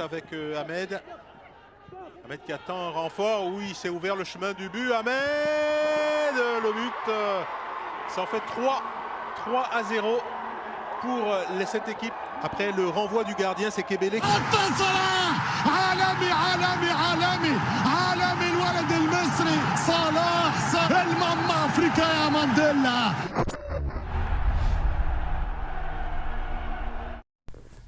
touche avec Ahmed. Ahmed qui attend un renfort. Oui, c'est ouvert le chemin du but. Ahmed, le but, ça en fait 3-0 pour cette équipe. Après le renvoi du gardien, c'est Kebele qui... عالمي الولد المصري صلاح الماما افريكا يا مانديلا.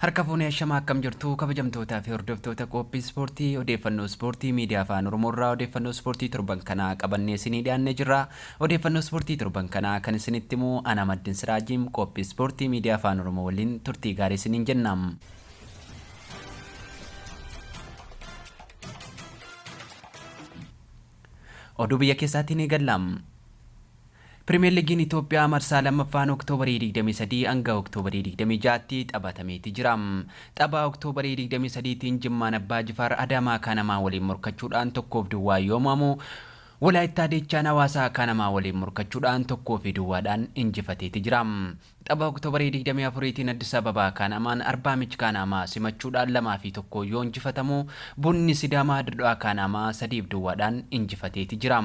Harka fuunee shamaa akkam jirtu kabajamtootaa fi hordoftoota qophii ispoortii odeeffannoo ispoortii miidiyaa afaan oromoorraa odeeffannoo ispoortii torban kanaa qabannee isinii dhiyaannee jirra. Odeeffannoo ispoortii torban kanaa kan isinitti himu ana Maddin Siraajiim qophii ispoortii miidiyaa afaan oromoo waliin turtii gaarii isiniin jennam. Oduu biyya keessaatiin eegallam. Premier League Itoophiyaa marsaa lammaffaan Oktoobarii 23 hanga Oktoobarii 26tti taphatamee jira. Tapha Oktoobarii 23tiin Jimmaan Abbaa Jifaar Adaamaa Kanamaa waliin morkachuudhaan 1-2 yoomamu Walaayittaa Deechaan Hawaasaa Kanamaa waliin morkachuudhaan 1-2 injifatee jira. Tapha Oktoobarii 24tiin Addis Ababaa Kanamaan Arbaa Minch Kanamaa simachuudhaan 2-1 yoo injifatamu Bunni Sidaamaa Dirree Kanamaa 3-2 injifatee jira.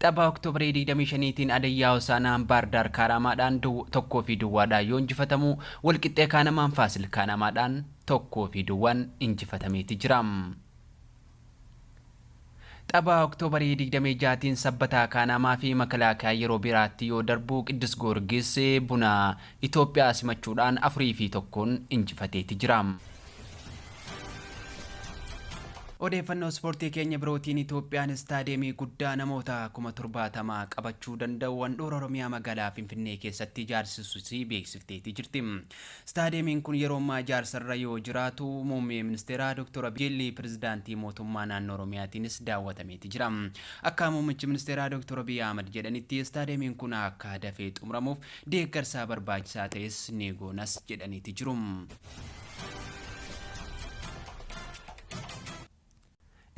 Tapha Oktoobarii 25tiin Adayyaa Hosaanaan Baardaar Kaaramaadhaan 1-2 yoo injifatamu Walqixxee Kanamaan Faasil Kanamaadhaan 1-2 injifatamee jira. Tapha Oktoobarii 26tiin Sabbataa Kanamaa fi Makalaakaa yeroo biraatti yoo darbu Qiddus Goorgis Buna Itoophiyaa simachuudhaan 4-1 injifatee jira. Odeeffannoo ispoortii keenya birootiin Itoophiyaan istaadiyeemii guddaa namoota 70,000 qabachuu danda'u handhuura Oromiyaa magaalaa Finfinnee keessatti ijaarsisuusi beeksiftee jirti. Istaadiyeemiin kun yeroo ammaa ijaarsarra yoo jiraatu muummee ministeeraa Dr. Abiy pirezidaantii mootummaa naannoo Oromiyaatiinis daawwatamee jira. Akka muummichi ministeeraa Dr. Abiy Ahmed jedhanitti istaadiyeemiin kun akka dafee xumuramuuf deeggarsa barbaachisaa ta'es ni goonas jedhanii jiru.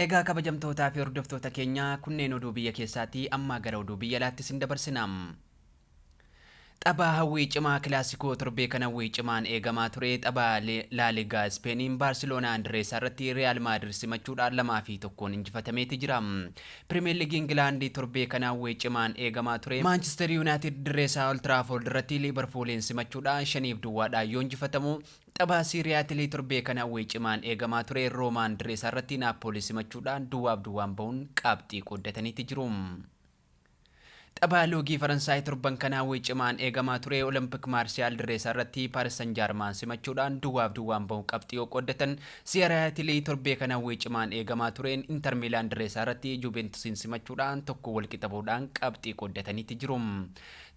Egaa kabajamtootaa fi hordoftoota keenya kunneen oduu biyya keessaatii amma gara oduu biyya alaatti isin dabarsina. Tapha hawwii cimaa kilaasikoo torbee kana hawwii cimaan eegamaa ture. Tapha La Liga Spainiin Barcelona Andrees irratti Real Madrid simachuudhaan 2-1 injifatamee jira. Premier League England torbee kana hawwii cimaan eegamaa ture. Manchester United dirreesaa Old Trafford irratti Liverpoolin simachuudhaan 5-2 yoo injifatamu. Tapha Serie A torbee kana hawwii cimaan eegamaa ture. Roma Andrees irratti Napoli simachuudhaan 2-2 bahuun qabxii qooddatanii jiru. Tapha loogii Faransaay torban kana hawwii cimaan eegamaa ture. Olympic Martial dirreesaa irratti Paris Saint-Germain simachuudhaan 2-2 bahuun qabxii qooddatan. Serie A torbee kana hawwii cimaan eegamaa tureen Inter Milan dirreesaa irratti Juventusin simachuudhaan 1-1 bahuudhaan qabxii qooddatanii jiru.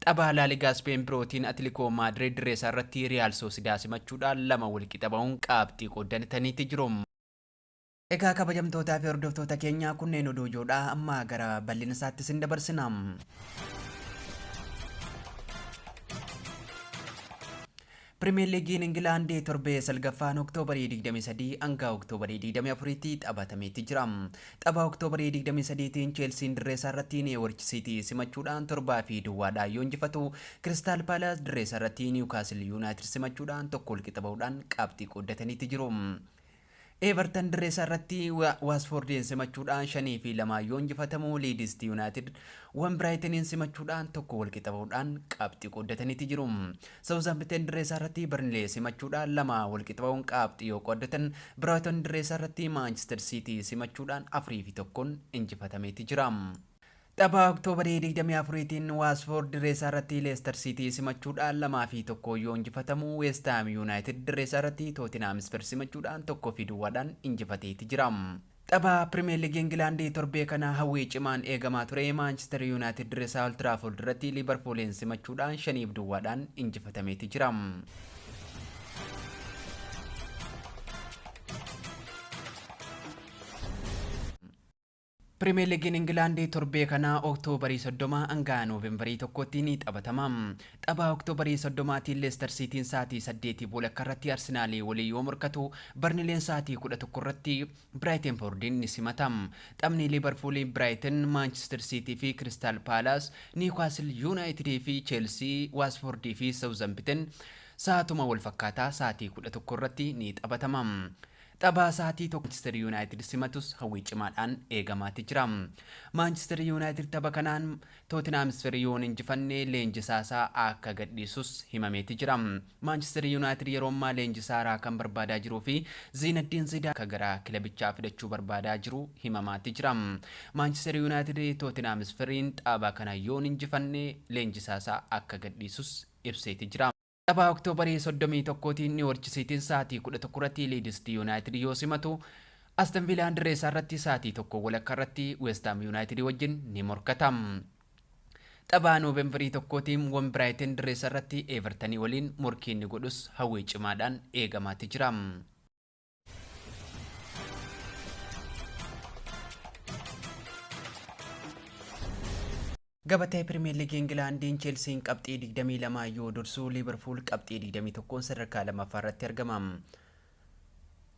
Tapha La Liga Spain birootiin Atletico Madrid dirreesaa irratti Real Sociedad simachuudhaan 2-1 bahuun qabxii qooddatanii jiru. Egaa kabajamtootaa fi hordoftoota keenya kunneen oduu ijoodha amma gara bal'ina isaatti isin dabarsina. Premier League England torbee salgaffaan Oktoobarii 23 hanga Oktoobarii 24tti taphatamee jira. Tapha Oktoobarii 23tiin Chelsea dirreesaa irratti Norwich City simachuudhaan 7-2 yoo injifatu, Crystal Palace dirreesaa irratti Newcastle United simachuudhaan 1-1 bahuudhaan qabxii qooddatanii jiru. Everton dirreesaa irratti Watfordin simachuudhaan 5-2 yoo injifatamu, Leeds United Brightonin simachuudhaan 1-1 bahuudhaan qabxii qooddatanii jiru. Southampton dirreesaa irratti Burnley simachuudhaan 2-1 bahuun qabxii yoo qooddatan, Brighton dirreesaa irratti Manchester City simachuudhaan 4-1 injifatamee jira. Tapha Oktoobarii 24tiin Watford dirreesaa irratti Leicester City simachuudhaan 2-1 yoo injifatamu, West Ham United dirreesaa irratti Tottenham Hotspur simachuudhaan 1-2 injifatee jira. Tapha Premier League England torbee kana hawwii cimaan eegamaa ture. Manchester United dirreesaa Old Trafford irratti Liverpoolin simachuudhaan 5-2 injifatamee jira. Premier League England torbee kana Oktoobarii 30 hanga Noovembarii 1tti ni taphatama. Tapha Oktoobarii 30tiin Leicester City sa'aatii 8 boolakka irratti Arsenal walii yoo morkatu, Burnley sa'aatii 11 irratti Brightfordin ni simatam. Taphni Liverpool, Brighton, Manchester City fi Crystal Palace, Newcastle United fi Chelsea, Watford fi Southampton sa'aatuma wal fakkaataa sa'aatii 11 irratti ni taphatama. Taphaa sa'aatii tokko Manchester United simatus hawwii cimaadhaan eegamaatti jira. Manchester United tapha kanaan Tottenham yoo injifannee leenjisaasaa akka gadhiisus himameeti jira. Manchester United yeroo ammaa leenjisaaraa kan barbaadaa jiruu fi Zinedine Zidane akka gara kilabichaa fidachuu barbaadaa jiru himamaatti jira. Manchester United Tottenham tapha kana yoo injifannee leenjisaasaa akka gadhiisus ibseeti jira. Taphaa Oktoobarii 31tiin Niiwoorch Siitiin sa'aatii 11 irratti Leeds United yoo simatu Aston Villa Andrees irratti sa'aatii 1 walakkaa irratti West Ham United wajjin ni morkata. Taphaa Noovembarii 1tiin Brighton Andrees irratti Everton waliin morkii inni godhus hawwii cimaadhaan eegamaatti jira. Gabatee Premier League Englandiin Chelsea qabxii 22 yoo dursu Liverpool qabxii 21 sadarkaa lammaffaa irratti argama.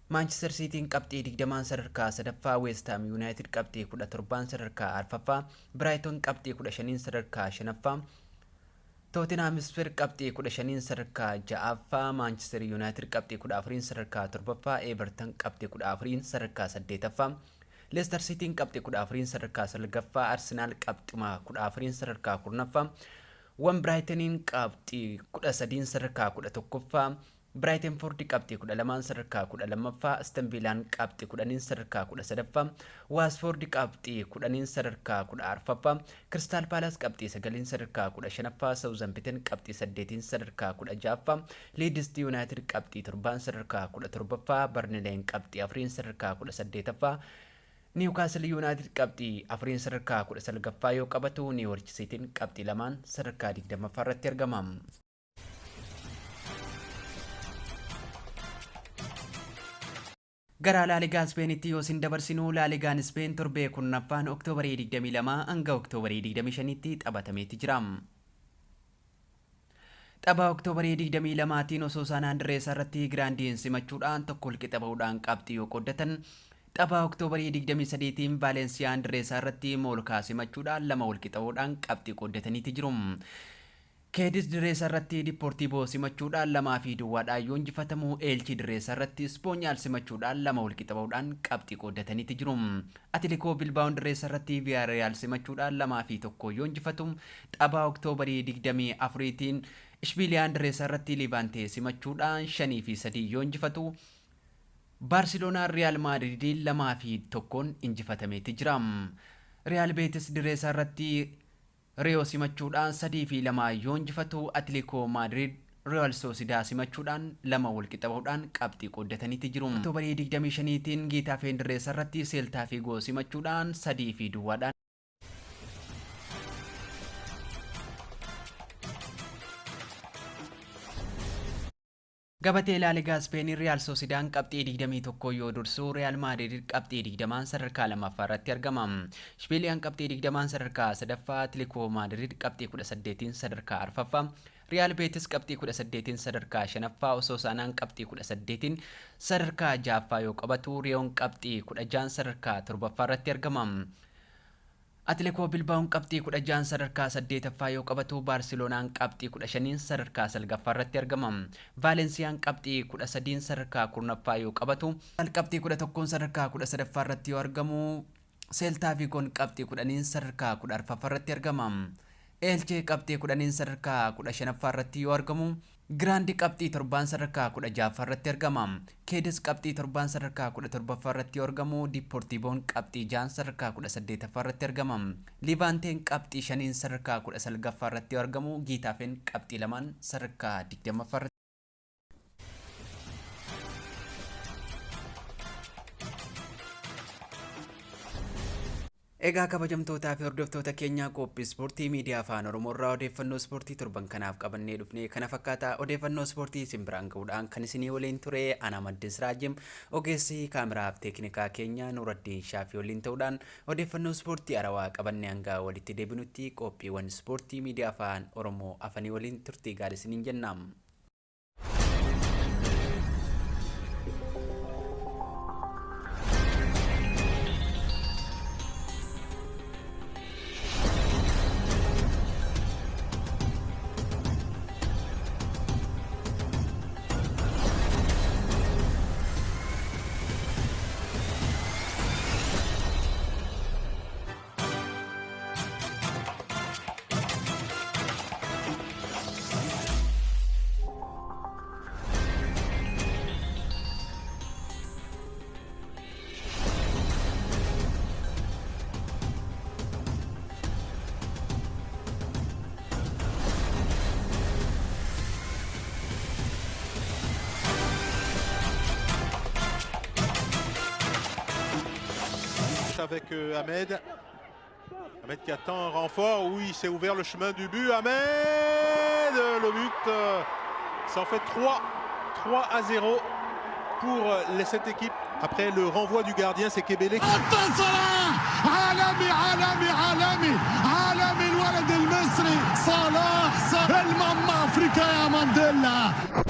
Manchester City qabxii 20 sadarkaa sadaffaa, West Ham United qabxii 17 sadarkaa arfaffaa, Brighton qabxii 15 sadarkaa shanaffaa, Tottenham qabxii 15 sadarkaa ja'affaa, Manchester United qabxii 14 sadarkaa torbaffaa, Everton qabxii 14 sadarkaa saddeetaffaa, Leicester City qabxii 14 sadarkaa salgaffaa, Arsenal qabxii 14 sadarkaa kurnaffaa, Brighton qabxii 13 sadarkaa 11ffaa, Brentford qabxii 12 sadarkaa 12ffaa, Aston Villa qabxii 10 sadarkaa 13ffaa, Watford qabxii 10 sadarkaa 14ffaa, Crystal Palace qabxii 9 sadarkaa 15ffaa, Southampton qabxii 8 sadarkaa 16ffaa, Leeds United qabxii 7 sadarkaa 17ffaa, Burnley qabxii 4 sadarkaa 18ffaa, Newcastle United qabxii 4 sadarkaa 19ffaa yoo qabatu, Norwich City qabxii 2 sadarkaa 20ffaa irratti argama. Gara La Ligaa Spainitti yoo sin dabarsinu, La Ligaan Spain torbee kurnaffaan Oktoobarii 22 hanga Oktoobarii 25tti taphatamee jira. Tapha Oktoobarii 22tiin osoo San Andrees irratti Giraandiin simachuudhaan tokko walqixa bahuudhaan qabxii yoo qoddatan, tapha Oktoobarii 23tiin Valencia Andrees irratti Molkaa simachuudhaan lama walqixa bahuudhaan qabxii qoddatanii jiru. Kedis Direes irratti Deportivo simachuudhaan 2-2 yoo injifatamu, Elche Direes irratti Espanyol simachuudhaan 2 walqixa bahuudhaan qabxii qoddatanii jiru. Atletico Bilbao Direes irratti Villarreal simachuudhaan 2-1 yoo injifatu, tapha Oktoobarii 24tiin Ishbiliyan Direes irratti Levante simachuudhaan 5-3 yoo injifatu, Barcelona Real Madrid 2-1 injifatamee jira. Real Betis Direes irratti Rio simachuudhaan 3-2 yoo injifatu, Atletico Madrid Real Sociedad simachuudhaan 2 walqixa bahuudhaan qabxii qoddatanii jiru. Oktoobarii 25tiin Getafe Direes irratti Celta Vigo simachuudhaan 3-2 Gabatee La Ligaa Spain Real Sociedad qabxii 21 yoo dursu, Real Madrid qabxii 20 sadarkaa lammaffaa irratti argama. Ishbiliyan qabxii 20 sadarkaa sadaffaa, Atletico Madrid qabxii 18 sadarkaa arfaffaa, Real Betis qabxii 18 sadarkaa shanaffaa, Osasuna qabxii 18 sadarkaa ja'affaa yoo qabatu, Riyoon qabxii 16 sadarkaa torbaffaa irratti argama. Atletico Bilbao qabxii 16 sadarkaa 8ffaa yoo qabatu, Barcelonaan qabxii 15 sadarkaa 9ffaa irratti argama. Valenciaan qabxii 13 sadarkaa 10ffaa yoo qabatu, qabxii 11 sadarkaa 13ffaa irratti yoo argamu, Celta Vigoon qabxii 10 sadarkaa 14ffaa irratti argama. Elche qabxii 10 sadarkaa 15ffaa irratti yoo argamu, Grandi qabxii 7 sadarkaa 16ffaa irratti argama. Kedis qabxii 7 sadarkaa 17ffaa irratti yoo argamu, Deportivoon qabxii 6 sadarkaa 18ffaa irratti argama. Levanteen qabxii 5 sadarkaa 19ffaa irratti yoo argamu, Getafen qabxii 2 sadarkaa 20ffaa irratti Egaa kabajamtootaa fi hordoftoota keenyaa qophii ispoortii miidiyaa afaan Oromoo irraa odeeffannoo ispoortii torban kanaaf qabannee dhufnee kana fakkaata. Odeeffannoo ispoortii isin biraan ga'uudhaan kan isinii waliin ture ana Maddis Raajim, ogeessi kaameraa fi teeknikaa keenya Nuraddiin Shaafii waliin ta'uudhaan odeeffannoo ispoortii arawaa qabannee hanga walitti deebinutti qophiiwwan ispoortii miidiyaa afaan Oromoo afanii waliin turtii gaarii isiniin jenna. avec Ahmed. Ahmed qui attend un renfort. Oui, il s'est ouvert le chemin du but. Ahmed, le but. Ça en fait 3-0 pour cette équipe. Après le renvoi du gardien, c'est Kebele. عالمي عالمي عالمي عالمي الولد المصري صلاح الماما افريقيا يا مانديلا.